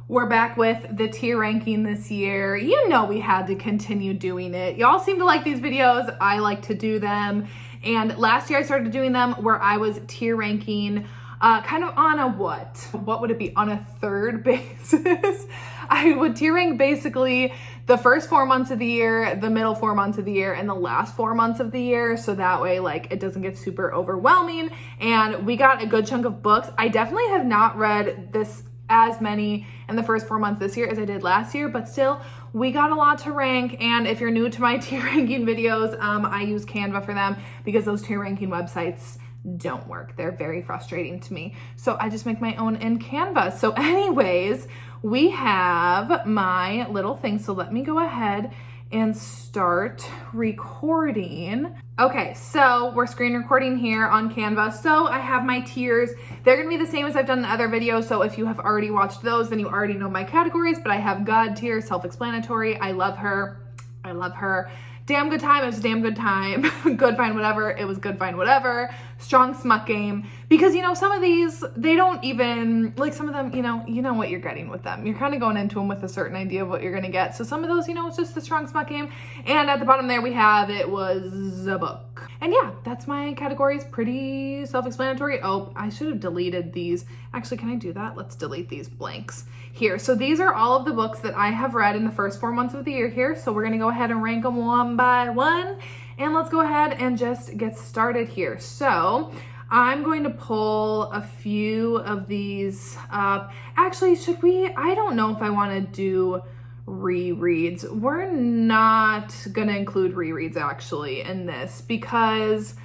We're back with the tier ranking this year. You know we had to continue doing it. Y'all seem to like these videos. I like to do them. And last year I started doing them where I was tier ranking kind of on a what would it be, on a third basis. I would tier rank basically the first 4 months of the year, the middle 4 months of the year, and the last 4 months of the year. So that way, like, it doesn't get super overwhelming. And we got a good chunk of books. I definitely have not read this as many in the first 4 months this year as I did last year, but still we got a lot to rank. And if you're new to my tier ranking videos, I use Canva for them because those tier ranking websites don't work. They're very frustrating to me. So I just make my own in Canva. So anyways, we have my little thing. So let me go ahead and start recording. Okay, so we're screen recording here on Canva. So I have my tiers. They're gonna be the same as I've done in other videos. So if you have already watched those, then you already know my categories, but I have God tier, self-explanatory. I love her. I love her. Damn good time, it was a damn good time. Good, fine, whatever, it was good, fine, whatever. Strong smut game. Because, you know, some of these, they don't even, like some of them, you know what you're getting with them. You're kind of going into them with a certain idea of what you're going to get. So some of those, you know, it's just the strong smut game. And at the bottom there we have, it was a book. And yeah, that's my categories, pretty self-explanatory. Oh, I should have deleted these. Actually, can I do that? Let's delete these blanks here. So these are all of the books that I have read in the first 4 months of the year here. So we're going to go ahead and rank them one by one. And let's go ahead and just get started here. So I'm going to pull a few of these up. Actually, should we? I don't know if I want to do rereads. We're not going to include rereads actually in this because,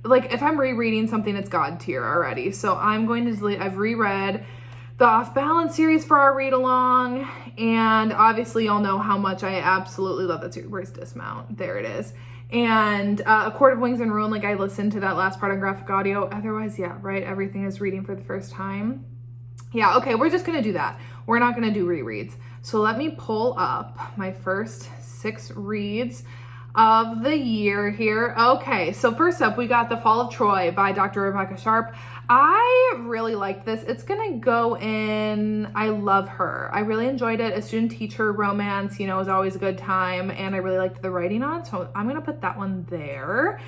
like, if I'm rereading something, it's God tier already. So I'm going to delete. I've reread the Off Balance series for our read along, and obviously y'all know how much I absolutely love that series. Where's Dismount? There it is. And A Court of Wings and Ruin, like I listened to that last part on graphic audio. Otherwise, yeah, right, everything is reading for the first time. Yeah, okay, we're just gonna do that. We're not gonna do rereads. So let me pull up my first 6 reads of the year here. Okay, so first up, we got The Fall of Troy by Dr. Rebecca Sharp. I really like this. It's gonna go in, I love her. I really enjoyed it. A student-teacher romance, you know, is always a good time, and I really liked the writing on it, so I'm gonna put that one there.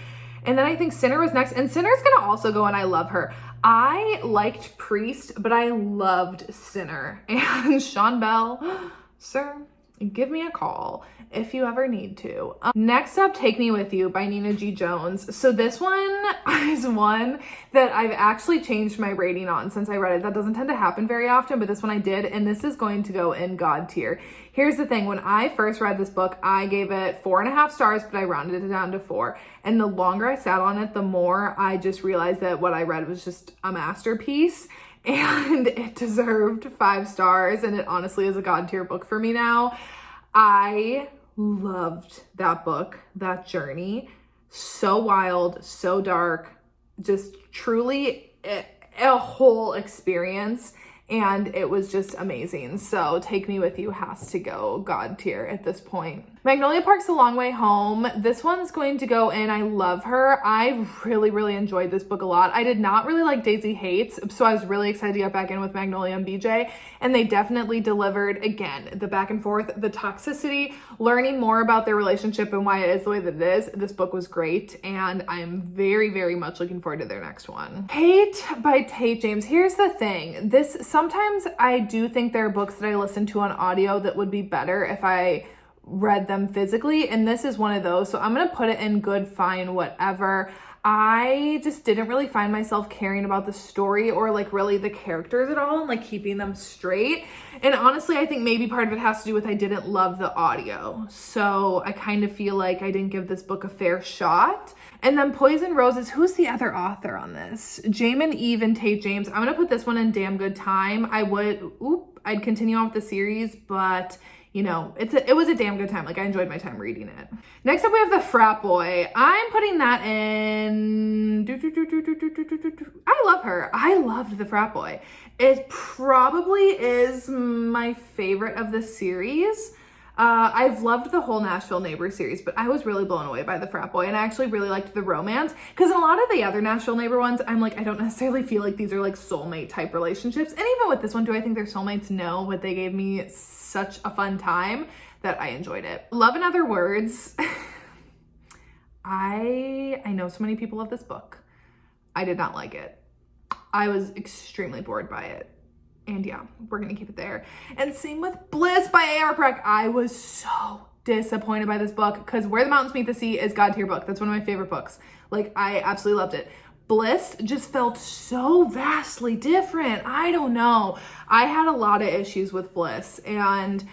And then I think Sinner was next, and Sinner's gonna also go in, I love her. I liked Priest, but I loved Sinner. And Sean Bell, sir, give me a call if you ever need to. Next up, Take Me With You by Nina G. Jones. So this one is one that I've actually changed my rating on since I read it. That doesn't tend to happen very often, but this one I did, and this is going to go in God tier. Here's the thing, when I first read this book, I gave it 4.5 stars, but I rounded it down to 4. And the longer I sat on it, the more I just realized that what I read was just a masterpiece. And it deserved 5 stars, and it honestly is a God tier book for me now. I loved that book, that journey. So wild, so dark, just truly a whole experience. And it was just amazing. So Take Me With You has to go God tier at this point. Magnolia Park's A Long Way Home. This one's going to go in, I love her. I really, really enjoyed this book a lot. I did not really like Daisy Hates, so I was really excited to get back in with Magnolia and BJ, and they definitely delivered. Again, the back and forth, the toxicity, learning more about their relationship and why it is the way that it is. This book was great, and I'm very, very much looking forward to their next one. Hate by Tate James. Here's the thing. Sometimes I do think there are books that I listen to on audio that would be better if I read them physically, and this is one of those. So I'm gonna put it in good, fine, whatever. I just didn't really find myself caring about the story or like really the characters at all and like keeping them straight. And honestly, I think maybe part of it has to do with I didn't love the audio. So I kind of feel like I didn't give this book a fair shot. And then Poison Roses, who's the other author on this? Jamin Eve and Tate James. I'm gonna put this one in Damn Good Time. I'd continue on with the series, but you know, it was a damn good time. Like, I enjoyed my time reading it. Next up, we have The Frat Boy. I'm putting that in. I love her. I loved The Frat Boy. It probably is my favorite of the series. I've loved the whole Nashville Neighbors series, but I was really blown away by the frat boy, and I actually really liked the romance, because in a lot of the other Nashville Neighbor ones, I'm like, I don't necessarily feel like these are like soulmate type relationships. And even with this one, do I think they're soulmates? No, but they gave me such a fun time that I enjoyed it. Love in Other Words. I know so many people love this book. I did not like it. I was extremely bored by it. And yeah, we're gonna keep it there. And same with Bliss by A.R. Breck. I was so disappointed by this book, because Where the Mountains Meet the Sea is God tier book. That's one of my favorite books. Like, I absolutely loved it. Bliss just felt so vastly different. I don't know. I had a lot of issues with Bliss, and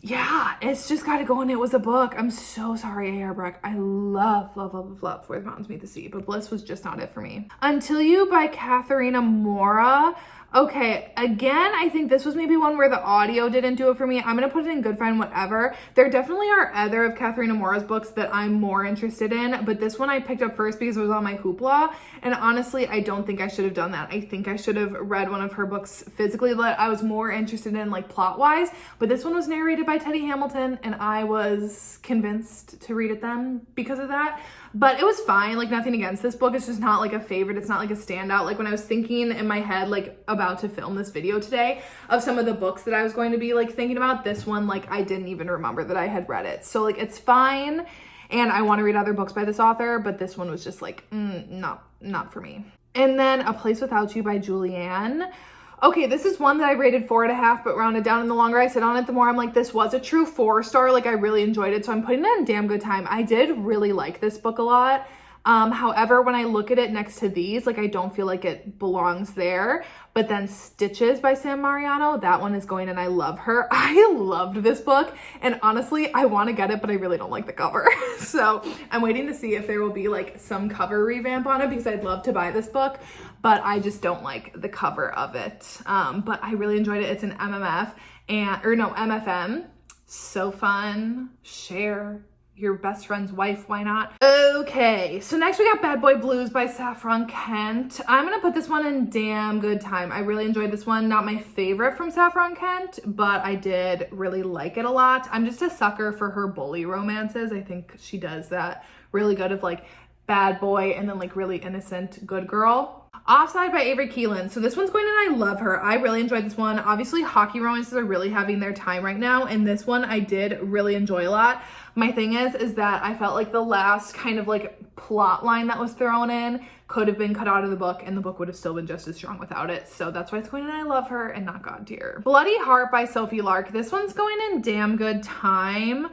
yeah, it's just got to go, and it was a book. I'm so sorry, A.R. Breck. I love Where the Mountains Meet the Sea, but Bliss was just not it for me. Until You by Katharina Mora. Okay, again, I think this was maybe one where the audio didn't do it for me. I'm going to put it in Good Fine Whatever. There definitely are other of Katharina Mora's books that I'm more interested in, but this one I picked up first because it was on my Hoopla, and honestly, I don't think I should have done that. I think I should have read one of her books physically that I was more interested in, like, plot-wise, but this one was narrated by Teddy Hamilton, and I was convinced to read it then because of that. But it was fine, like, nothing against this book. It's just not like a favorite. It's not like a standout. Like, when I was thinking in my head, like, about to film this video today of some of the books that I was going to be, like, thinking about, this one, like, I didn't even remember that I had read it. So, like, it's fine. And I want to read other books by this author, but this one was just like, not for me. And then A Place Without You by Julianne. Okay, this is one that I rated 4.5, but rounded down, and the longer I sit on it, the more I'm like, this was a true 4-star. Like, I really enjoyed it, so I'm putting it in Damn Good Time. I did really like this book a lot. However, when I look at it next to these, like, I don't feel like it belongs there. But then Stitches by Sam Mariano, that one is going, and I love her. I loved this book, and honestly, I want to get it, but I really don't like the cover. So I'm waiting to see if there will be, like, some cover revamp on it, because I'd love to buy this book, but I just don't like the cover of it. But I really enjoyed it. It's an MFM. So fun. Share your best friend's wife, why not? Okay, so next we got Bad Boy Blues by Saffron Kent. I'm gonna put this one in Damn Good Time. I really enjoyed this one. Not my favorite from Saffron Kent, but I did really like it a lot. I'm just a sucker for her bully romances. I think she does that really good, of like bad boy and then like really innocent good girl. Offside by Avery Keelan. So this one's going, and I love her. I really enjoyed this one. Obviously, hockey romances are really having their time right now, and this one I did really enjoy a lot. My thing is that I felt like the last kind of like plot line that was thrown in could have been cut out of the book, and the book would have still been just as strong without it. So that's why it's going in I love her and not God tier. Bloody Heart by Sophie Lark. This one's going in Damn Good Time.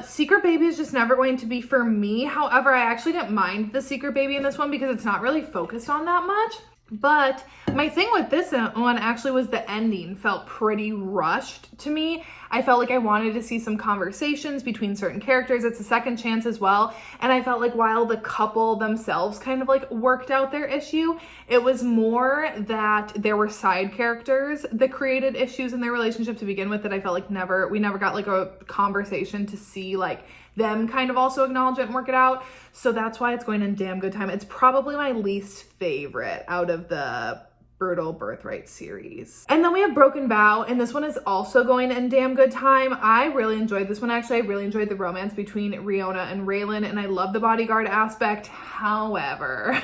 Secret Baby is just never going to be for me. However, I actually didn't mind the Secret Baby in this one because it's not really focused on that much. But my thing with this one actually was the ending felt pretty rushed to me. I felt like I wanted to see some conversations between certain characters. It's a second chance as well. And I felt like while the couple themselves kind of like worked out their issue, it was more that there were side characters that created issues in their relationship to begin with, that I felt like we never got like a conversation to see like them kind of also acknowledge it and work it out. So that's why it's going in Damn Good Time. It's probably my least favorite out of the Brutal Birthright series. And then we have Broken Vow, and this one is also going in Damn Good Time. I really enjoyed this one. Actually, I really enjoyed the romance between Riona and Raylan, and I love the bodyguard aspect. However,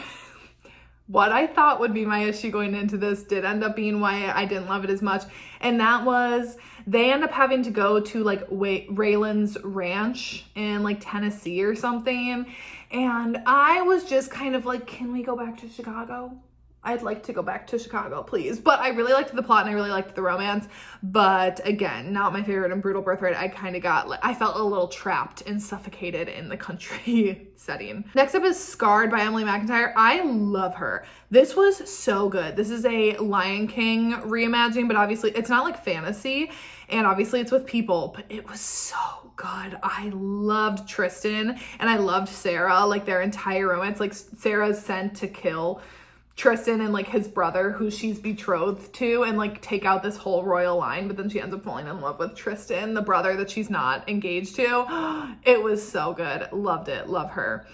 what I thought would be my issue going into this did end up being why I didn't love it as much. And that was, they end up having to go to like Raylan's ranch in like Tennessee or something. And I was just kind of like, can we go back to Chicago? I'd like to go back to Chicago, please. But I really liked the plot and I really liked the romance. But again, not my favorite in Brutal Birthright. I felt a little trapped and suffocated in the country setting. Next up is Scarred by Emily McIntyre. I love her. This was so good. This is a Lion King reimagining, but obviously it's not like fantasy. And obviously it's with people, but it was so good. I loved Tristan and I loved Sarah, like their entire romance. Like Sarah's sent to kill Tristan and like his brother who she's betrothed to and like take out this whole royal line, but then she ends up falling in love with Tristan, the brother that she's not engaged to. It was so good. Loved it. Love her.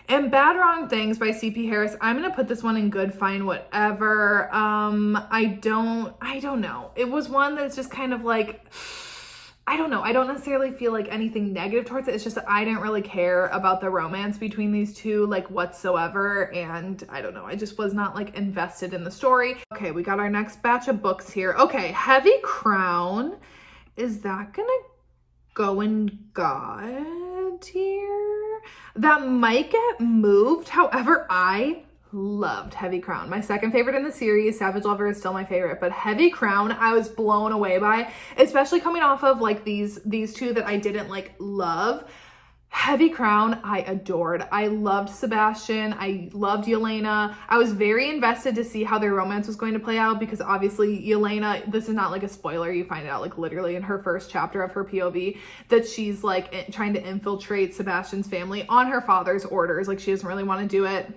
And Bad Wrong Things by C.P. Harris. I'm gonna put this one in Good Fine Whatever. I don't know. It was one that's just kind of like, I don't know. I don't necessarily feel like anything negative towards it. It's just that I didn't really care about the romance between these two, like whatsoever. And I don't know. I just was not like invested in the story. Okay, we got our next batch of books here. Okay, Heavy Crown. Is that gonna go in God tier? That might get moved. However, I loved Heavy Crown. My second favorite in the series. Savage Lover is still my favorite, but Heavy Crown I was blown away by, especially coming off of like these two that I didn't like love. Heavy Crown I adored. I loved Sebastian. I loved Yelena. I was very invested to see how their romance was going to play out, because obviously Yelena, this is not like a spoiler, you find it out like literally in her first chapter of her POV that she's like trying to infiltrate Sebastian's family on her father's orders. Like she doesn't really want to do it,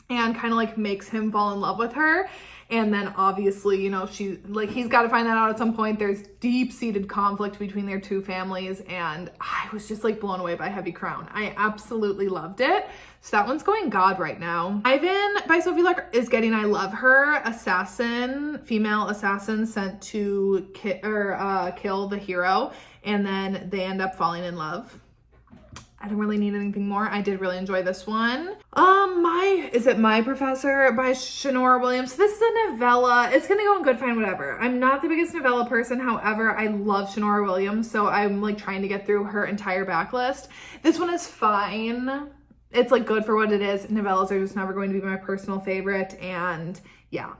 and kind of like makes him fall in love with her. And then obviously, you know, she's like, he's got to find that out at some point. There's deep-seated conflict between their two families, and I was just like blown away by Heavy Crown. I absolutely loved it. So that one's going God right now. Ivan by Sophie Luck is getting I Love Her. Assassin, female assassin sent to kill the hero, and then they end up falling in love. I don't really need anything more. I did really enjoy this one. Is it My Professor by Shanora Williams? This is a novella. It's gonna go in Good, Fine, Whatever. I'm not the biggest novella person. However, I love Shanora Williams, so I'm like trying to get through her entire backlist. This one is fine. It's like good for what it is. Novellas are just never going to be my personal favorite, and yeah,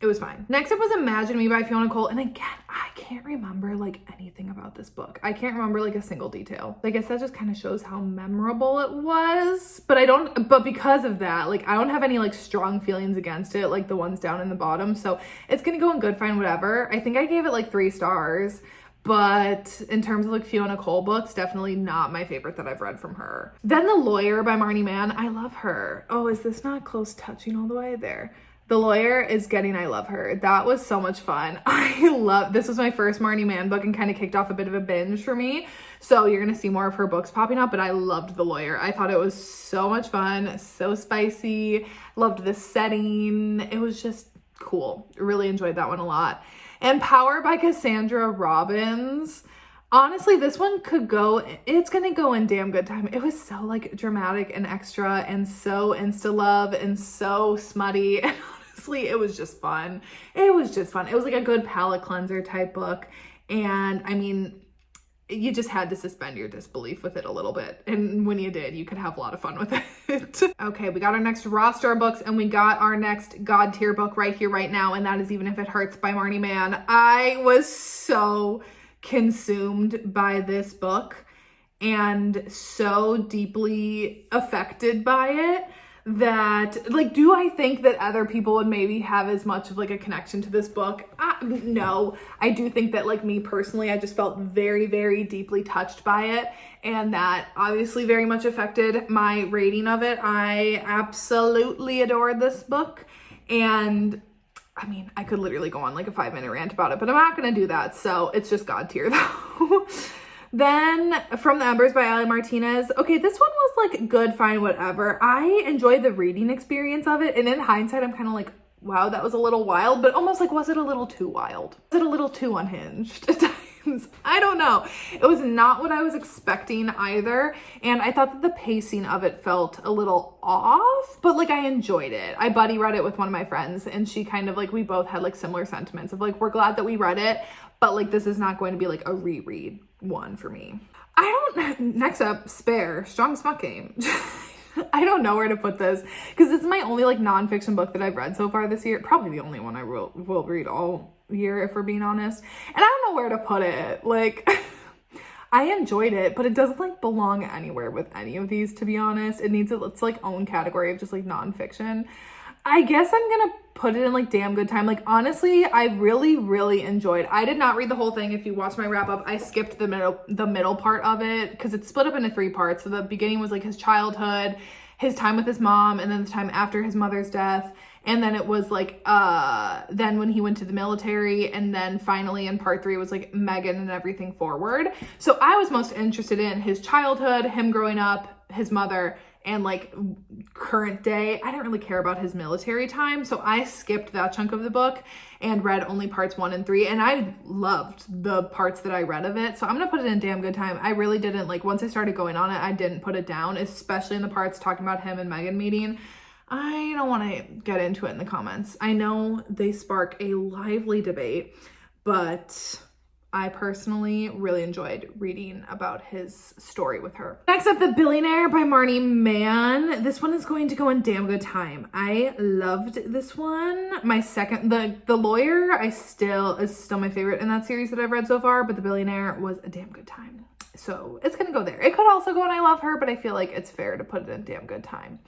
it was fine. Next up was Imagine Me by Fiona Cole. And again, I can't remember like anything about this book. I can't remember like a single detail. I guess that just kind of shows how memorable it was. But because of that, like I don't have any like strong feelings against it, like the ones down in the bottom. So it's gonna go in Good, Fine, Whatever. I think I gave it like 3 stars. But in terms of like Fiona Cole books, definitely not my favorite that I've read from her. Then The Lawyer by Marnie Mann. I love her. Oh, is this not close touching all the way there? The Lawyer is getting I Love Her. That was so much fun. This was my first Marnie Mann book and kind of kicked off a bit of a binge for me. So you're gonna see more of her books popping up, but I loved The Lawyer. I thought it was so much fun, so spicy. Loved the setting. It was just cool. Really enjoyed that one a lot. And Power by Cassandra Robbins. Honestly, this one it's gonna go in Damn Good Time. It was so like dramatic and extra and so insta-love and so smutty. And honestly, it was just fun. It was just fun. It was like a good palate cleanser type book. And I mean, you just had to suspend your disbelief with it a little bit. And when you did, you could have a lot of fun with it. Okay, we got our next roster of books, and we got our next God tier book right here, right now. And that is Even If It Hurts by Marnie Mann. I was so consumed by this book and so deeply affected by it that, like, do I think that other people would maybe have as much of like a connection to this book? No. I do think that, like, me personally, I just felt very, very deeply touched by it, and that obviously very much affected my rating of it. I absolutely adored this book, and I mean, I could literally go on like a 5-minute rant about it, but I'm not gonna do that, so it's just God tier though. Then From the Embers by Ali Martinez. Okay, this one was like good, fine, whatever. I enjoyed the reading experience of it, and in hindsight, I'm kind of like, wow, that was a little wild, but almost like, was it a little too wild? Was it a little too unhinged at times? I don't know. It was not what I was expecting either, and I thought that the pacing of it felt a little off, but like I enjoyed it. I buddy read it with one of my friends, and she kind of like, we both had like similar sentiments of like, we're glad that we read it, but like this is not going to be like a reread one for me. Next up, Spare, Strong Smut Game. I don't know where to put this because it's my only like nonfiction book that I've read so far this year. Probably the only one I will read all year, if we're being honest. And I don't know where to put it. Like, I enjoyed it, but it doesn't like belong anywhere with any of these, to be honest. It's like own category of just like nonfiction. I guess I'm gonna put it in like Damn Good Time. Like, honestly, I really, really enjoyed. I did not read the whole thing. If you watch my wrap up, I skipped the middle part of it because it's split up into 3 parts. So the beginning was like his childhood, his time with his mom, and then the time after his mother's death. And then it was like, then when he went to the military, and then finally in part 3 was like Megan and everything forward. So I was most interested in his childhood, him growing up, his mother, and like current day. I didn't really care about his military time, so I skipped that chunk of the book and read only parts 1 and 3, and I loved the parts that I read of it. So I'm gonna put it in damn good time. I really didn't, like, once I started going on it, I didn't put it down, especially in the parts talking about him and Meghan meeting. I don't want to get into it in the comments. I know they spark a lively debate, but I personally really enjoyed reading about his story with her. Next up, The Billionaire by Marnie Mann. This one is going to go in damn good time. I loved this one. My second, the Lawyer, is still my favorite in that series that I've read so far, but The Billionaire was a damn good time. So it's gonna go there. It could also go in I Love Her, but I feel like it's fair to put it in damn good time.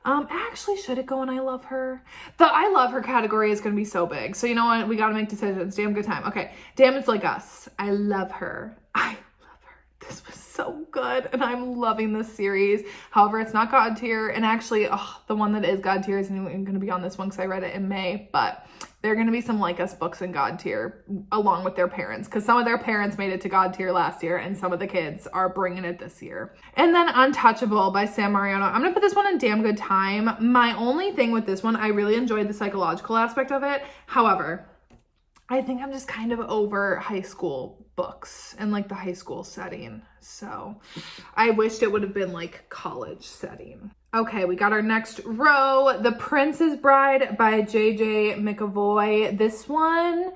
Actually, should it go in I Love Her? The I Love Her category is going to be so big. So you know what? We got to make decisions. Damn good time. Okay. Damaged Like Us. I love her. I love her. This was so good. And I'm loving this series. However, it's not God tier. And actually, the one that is God tier isn't even going to be on this one because I read it in May. But there are going to be some Like Us books in God tier along with their parents, because some of their parents made it to God tier last year and some of the kids are bringing it this year. And then Untouchable by Sam Mariano. I'm going to put this one in damn good time. My only thing with this one, I really enjoyed the psychological aspect of it. However, I think I'm just kind of over high school books and like the high school setting. So I wished it would have been like college setting. Okay, we got our next row. The Princess Bride by J.J. McAvoy. This one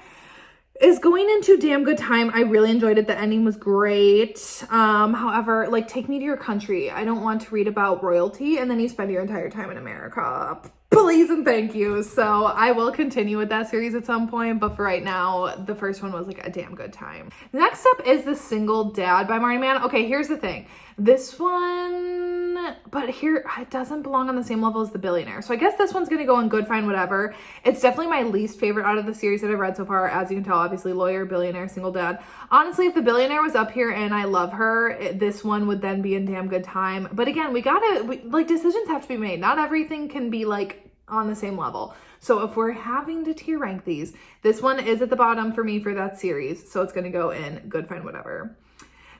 is going into damn good time. I really enjoyed it. The ending was great. However, like, take me to your country. I don't want to read about royalty and then you spend your entire time in America. Please and thank you. So I will continue with that series at some point, but for right now, the first one was like a damn good time. Next up is The Single Dad by Marnie Mann. Okay, here's the thing. This one, but here, it doesn't belong on the same level as The Billionaire. So I guess this one's gonna go in good, fine, whatever. It's definitely my least favorite out of the series that I've read so far. As you can tell, obviously, Lawyer, Billionaire, Single Dad. Honestly, if The Billionaire was up here and I love her, this one would then be in damn good time. But again, like, decisions have to be made. Not everything can be like on the same level. So if we're having to tier rank these, this one is at the bottom for me for that series. So it's gonna go in good, fine, whatever.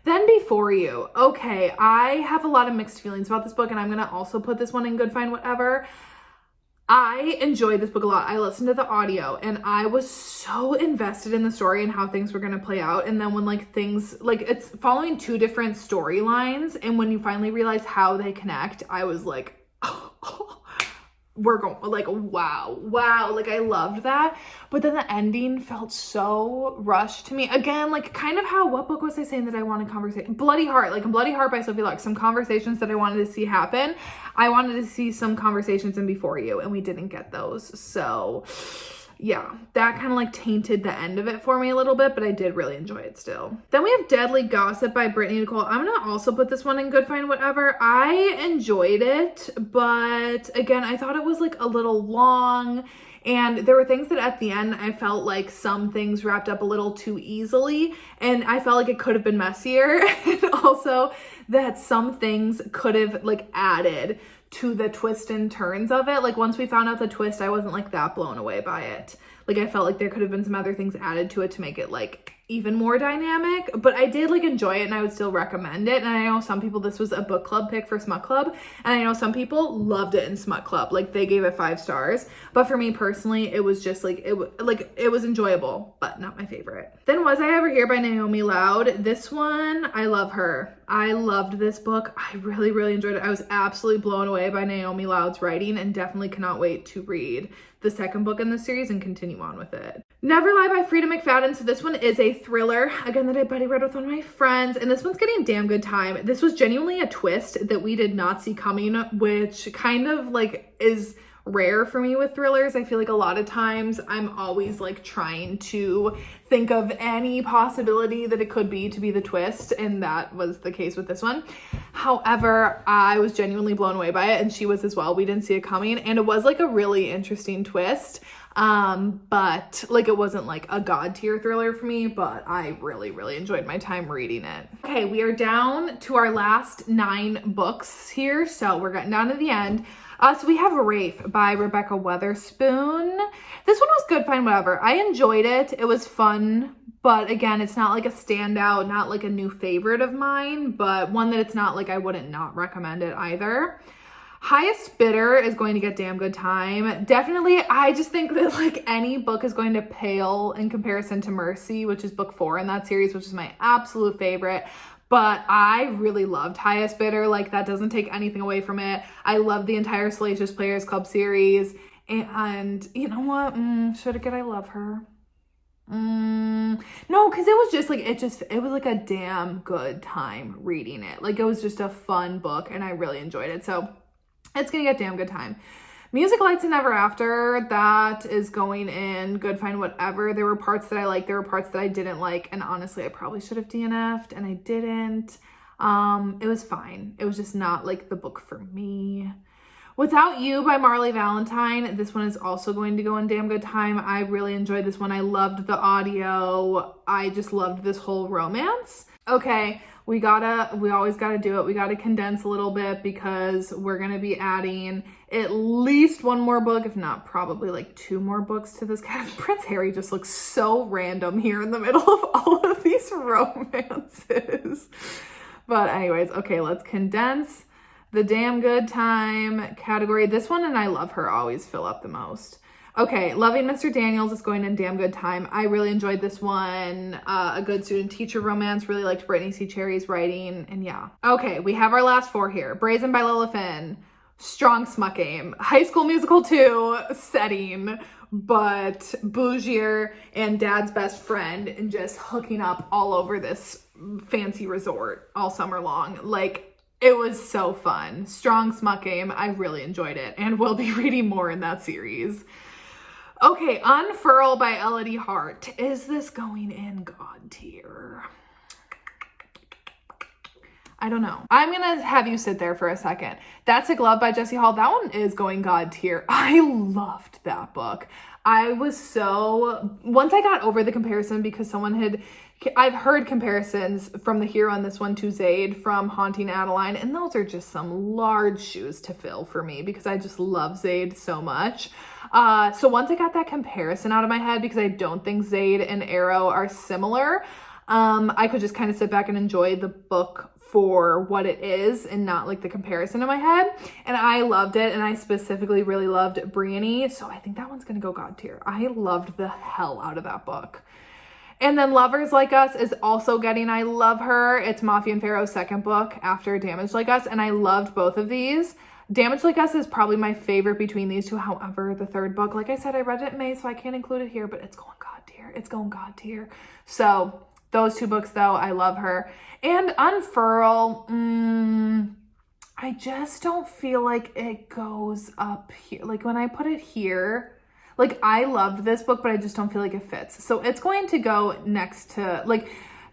Then Before You. Okay, I have a lot of mixed feelings about this book, and I'm gonna also put this one in good, fine, whatever. I enjoyed this book a lot. I listened to the audio and I was so invested in the story and how things were going to play out. And then when like things, like, it's following two different storylines, and when you finally realize how they connect, I was like, we're going, like, wow, like, I loved that. But then the ending felt so rushed to me. Again, like, kind of how, what book was I saying that I wanted conversation? Bloody Heart, like, Bloody Heart by Sophie Lux. Some conversations that I wanted to see happen. I wanted to see some conversations in Before You, and we didn't get those. So yeah, that kind of like tainted the end of it for me a little bit, but I did really enjoy it still. Then we have Deadly Gossip by Brittany Nicole. I'm gonna also put this one in good, fine, whatever. I enjoyed it, but again, I thought it was like a little long, and there were things that at the end, I felt like some things wrapped up a little too easily, and I felt like it could have been messier, and also that some things could have like added to the twists and turns of it. Like, once we found out the twist, I wasn't like that blown away by it. Like, I felt like there could have been some other things added to it to make it like even more dynamic, but I did like enjoy it and I would still recommend it. And I know some people, this was a book club pick for Smut Club, and I know some people loved it in Smut Club. Like, they gave it 5 stars, but for me personally, it was just like, it was enjoyable, but not my favorite. Then Was I Ever Here by Naomi Loud. This one, I love her. I loved this book. I really, really enjoyed it. I was absolutely blown away by Naomi Loud's writing and definitely cannot wait to read the second book in the series and continue on with it. Never Lie by Frida McFadden. So this one is a thriller, again, that I buddy read with one of my friends, and this one's getting damn good time. This was genuinely a twist that we did not see coming, which kind of like is rare for me with thrillers. I feel like a lot of times I'm always like trying to think of any possibility that it could be to be the twist, and that was the case with this one. However, I was genuinely blown away by it, and she was as well. We didn't see it coming, and it was like a really interesting twist. But like, it wasn't like a god tier thriller for me, but I really, really enjoyed my time reading it. Okay, we are down to our last 9 books here, so we're getting down to the end. So we have Rafe by Rebecca Weatherspoon. This one was good, fine, whatever. I enjoyed it. It was fun, but again, it's not like a standout, not like a new favorite of mine, but one that it's not like I wouldn't not recommend it either. Highest Bidder is going to get damn good time. Definitely, I just think that like any book is going to pale in comparison to Mercy, which is book 4 in that series, which is my absolute favorite. But I really loved Highest Bidder. Like, that doesn't take anything away from it. I love the entire Salacious Players Club series. And you know what? Should I get I Love Her? No, because it was just like, it was like a damn good time reading it. Like, it was just a fun book and I really enjoyed it. So it's gonna get damn good time. Music Lights and Ever After, that is going in good, fine, whatever. There were parts that I liked, there were parts that I didn't like, and honestly, I probably should have DNF'd, and I didn't. It was fine. It was just not like the book for me. Without You by Marley Valentine, this one is also going to go in damn good time. I really enjoyed this one. I loved the audio. I just loved this whole romance. Okay, we always gotta do it. We gotta condense a little bit because we're gonna be adding at least one more book, if not probably like 2 more books to this category. Prince Harry just looks so random here in the middle of all of these romances. But anyways, okay, let's condense the damn good time category. This one and I Love Her always fill up the most. Okay, Loving Mr. Daniels is going in damn good time. I really enjoyed this one. A good student-teacher romance. Really liked Brittany C. Cherry's writing, and yeah. Okay, we have our last 4 here. Brazen by Lila Finn. Strong smut game. High School Musical 2 setting, but bougier and dad's best friend and just hooking up all over this fancy resort all summer long. Like, it was so fun. Strong smut game. I really enjoyed it and will be reading more in that series. Okay, Unfurl by Elodie Hart. Is this going in God tier? I don't know. I'm gonna have you sit there for a second. That's Sick Love by Jessie Hall. That one is going God tier. I loved that book. Once I got over the comparison because I've heard comparisons from the hero on this one to Zaid from Haunting Adeline, and those are just some large shoes to fill for me because I just love Zaid so much. So once I got that comparison out of my head, because I don't think Zaid and Arrow are similar, I could just kind of sit back and enjoy the book for what it is and not like the comparison in my head. And I loved it, and I specifically really loved Brienne, so I think that one's gonna go God tier. I loved the hell out of that book. And then Lovers Like Us is also getting I Love Her. It's Mafia and Pharaoh's second book after Damaged Like Us, and I loved both of these. Damaged Like Us is probably my favorite between these two. However, the third book, like I said, I read it in May, so I can't include it here, but it's going God tier. It's going God tier. So those 2 books, though, I Love Her. And Unfurl, I just don't feel like it goes up here. Like, when I put it here, like, I loved this book, but I just don't feel like it fits. So it's going to go next to, like,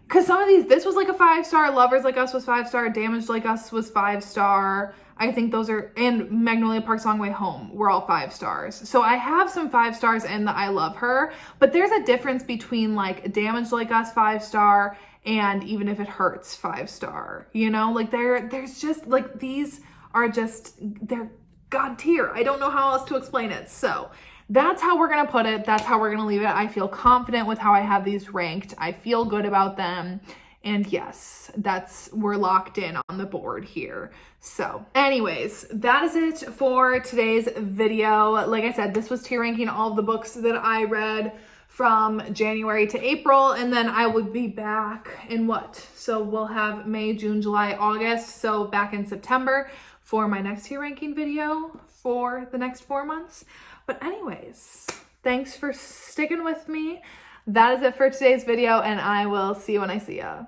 because some of these, this was like a 5-star, Lovers Like Us was 5-star, Damaged Like Us was 5-star. I think those are, and Magnolia Park Song Way Home were all 5 stars. So I have some 5 stars in the I Love Her, but there's a difference between like Damaged Like Us 5-star and Even If It Hurts 5-star, you know, like there's just like, these are just, they're God tier. I don't know how else to explain it. So that's how we're going to put it. That's how we're going to leave it. I feel confident with how I have these ranked. I feel good about them. And yes, we're locked in on the board here. So anyways, that is it for today's video. Like I said, this was tier ranking all of the books that I read from January to April, and then I would be back in what? So we'll have May, June, July, August. So back in September for my next tier ranking video for the next 4 months. But anyways, thanks for sticking with me. That is it for today's video, and I will see you when I see ya.